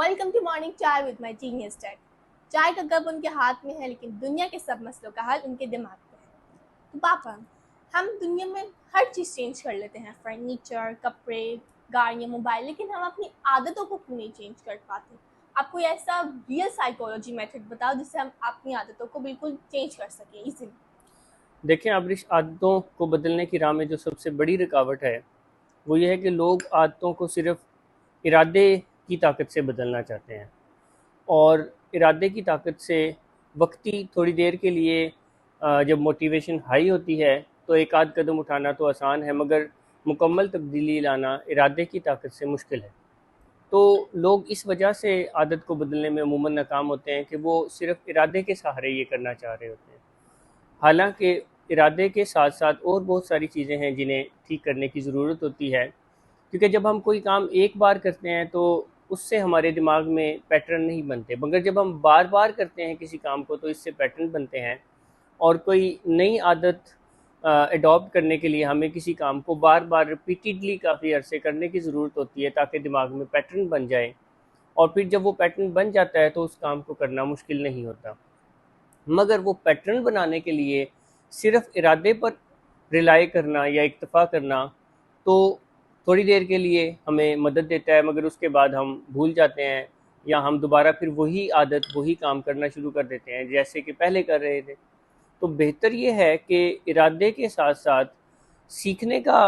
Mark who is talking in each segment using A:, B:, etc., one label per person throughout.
A: Welcome to morning चाय with my genius dad. चाय का कप उनके हाथ में है, लेकिन दुनिया के सब मसलों का हल उनके दिमाग में है। तो पापा, हम दुनिया में हर चीज़ चेंज कर लेते हैं, फर्नीचर, कपड़े, गाड़ियाँ, मोबाइल, लेकिन हम अपनी आदतों को क्यों नहीं चेंज कर पाते? आप कोई ऐसा रियल साइकोलॉजी मेथड बताओ जिससे हम अपनी आदतों को बिल्कुल चेंज कर सकें इजीली।
B: देखें, अब इस आदतों को बदलने की राह में जो सबसे बड़ी रुकावट है वो ये है कि लोग आदतों को सिर्फ इरादे की ताकत से बदलना चाहते हैं। और इरादे की ताकत से वक्ती थोड़ी देर के लिए जब मोटिवेशन हाई होती है तो एक आध कदम उठाना तो आसान है, मगर मुकम्मल तब्दीली लाना इरादे की ताकत से मुश्किल है। तो लोग इस वजह से आदत को बदलने में अमूमन नाकाम होते हैं कि वो सिर्फ इरादे के सहारे ये करना चाह रहे होते हैं। हालांकि इरादे के साथ साथ और बहुत सारी चीज़ें हैं जिन्हें ठीक करने की ज़रूरत होती है, क्योंकि जब हम कोई काम एक बार करते हैं तो उससे हमारे दिमाग में पैटर्न नहीं बनते, मगर जब हम बार बार करते हैं किसी काम को तो इससे पैटर्न बनते हैं। और कोई नई आदत अडॉप्ट करने के लिए हमें किसी काम को बार बार रिपीटेडली काफ़ी अरसे करने की ज़रूरत होती है ताकि दिमाग में पैटर्न बन जाए। और फिर जब वो पैटर्न बन जाता है तो उस काम को करना मुश्किल नहीं होता। मगर वो पैटर्न बनाने के लिए सिर्फ इरादे पर रिलाई करना या इक्तफ़ा करना तो थोड़ी देर के लिए हमें मदद देता है, मगर उसके बाद हम भूल जाते हैं या हम दोबारा फिर वही आदत वही काम करना शुरू कर देते हैं जैसे कि पहले कर रहे थे। तो बेहतर ये है कि इरादे के साथ साथ सीखने का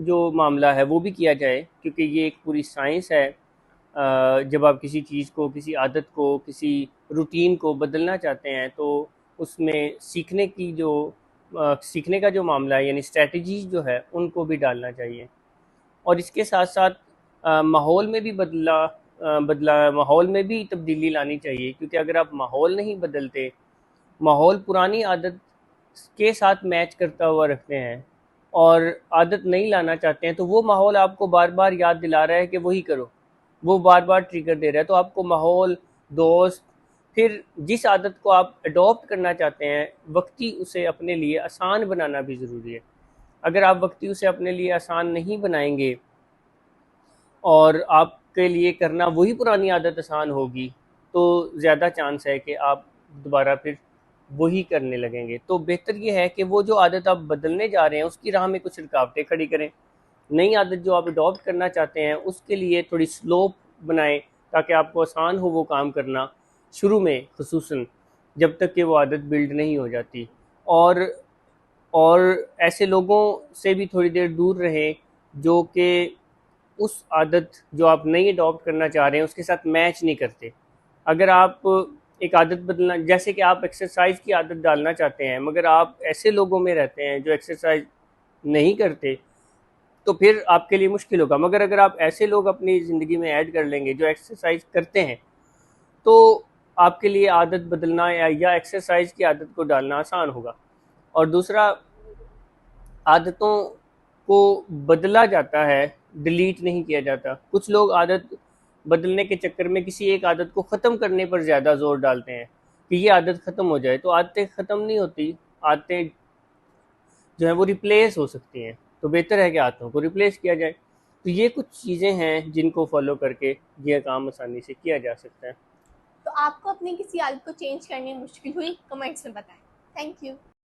B: जो मामला है वो भी किया जाए, क्योंकि ये एक पूरी साइंस है। जब आप किसी चीज़ को, किसी आदत को, किसी रूटीन को बदलना चाहते हैं तो उसमें सीखने का जो मामला है यानी स्ट्रेटजीज जो है उनको भी डालना चाहिए। और इसके साथ साथ माहौल में भी बदला माहौल में भी तब्दीली लानी चाहिए, क्योंकि अगर आप माहौल नहीं बदलते, माहौल पुरानी आदत के साथ मैच करता हुआ रखते हैं और आदत नहीं लाना चाहते हैं, तो वो माहौल आपको बार बार याद दिला रहा है कि वही करो, वो बार बार ट्रिगर दे रहा है। तो आपको माहौल, दोस्त, फिर जिस आदत को आप अडॉप्ट करना चाहते हैं वक्ती उसे अपने लिए आसान बनाना भी ज़रूरी है। अगर आप वक्ती उसे अपने लिए आसान नहीं बनाएंगे और आपके लिए करना वही पुरानी आदत आसान होगी, तो ज़्यादा चांस है कि आप दोबारा फिर वही करने लगेंगे। तो बेहतर ये है कि वो जो आदत आप बदलने जा रहे हैं उसकी राह में कुछ रुकावटें खड़ी करें। नई आदत जो आप अडॉप्ट करना चाहते हैं उसके लिए थोड़ी स्लोप बनाएं ताकि आपको आसान हो वो काम करना, शुरू में खुसूसन जब तक कि वो आदत बिल्ड नहीं हो जाती। और और ऐसे लोगों से भी थोड़ी देर दूर रहें जो कि उस आदत जो आप नई अडॉप्ट करना चाह रहे हैं उसके साथ मैच नहीं करते। अगर आप एक आदत बदलना, जैसे कि आप एक्सरसाइज की आदत डालना चाहते हैं मगर आप ऐसे लोगों में रहते हैं जो एक्सरसाइज नहीं करते, तो फिर आपके लिए मुश्किल होगा। मगर अगर आप ऐसे लोग अपनी ज़िंदगी में ऐड कर लेंगे जो एक्सरसाइज करते हैं, तो आपके लिए आदत बदलना या एक्सरसाइज की आदत को डालना आसान होगा। और दूसरा, आदतों को बदला जाता है, डिलीट नहीं किया जाता। कुछ लोग आदत बदलने के चक्कर में किसी एक आदत को ख़त्म करने पर ज़्यादा जोर डालते हैं कि ये आदत ख़त्म हो जाए, तो आदतें ख़त्म नहीं होती। आदतें जो हैं वो रिप्लेस हो सकती हैं, तो बेहतर है कि आदतों को रिप्लेस किया जाए। तो ये कुछ चीज़ें हैं जिनको फॉलो करके यह काम आसानी से किया जा सकता है।
A: तो आपको अपनी किसी आदत को चेंज करने में मुश्किल हुई? कमेंट्स में बताएं। Thank you.